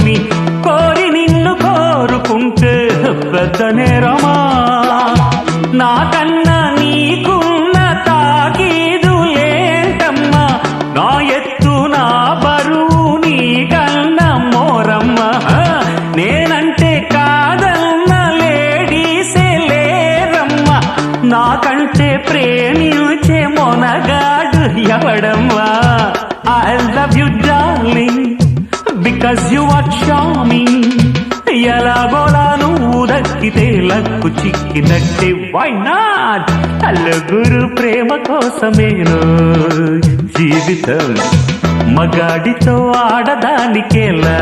చేసుకుని కోరి నిన్ను కోరుకుంటే పెద్ద నేరమా? నాకన్నా నీకున్న తాకీదులేంటమ్మా? నా ఎత్తు నా బరువు నీకన్నా మోరమ్మా. నేనంటే కాదన్న లేడీసే లేరమ్మా. నాకంటే ప్రేమించే Monagadu ఎవడమ్మా? I love you darling because you are charming. ఎలాగోలా నువ్వు దక్కితే లక్కు చిక్కినట్టే. Why not? నలుగురు ప్రేమ కోసమేను జీవితం, మగాడితో ఆడదానికేలా.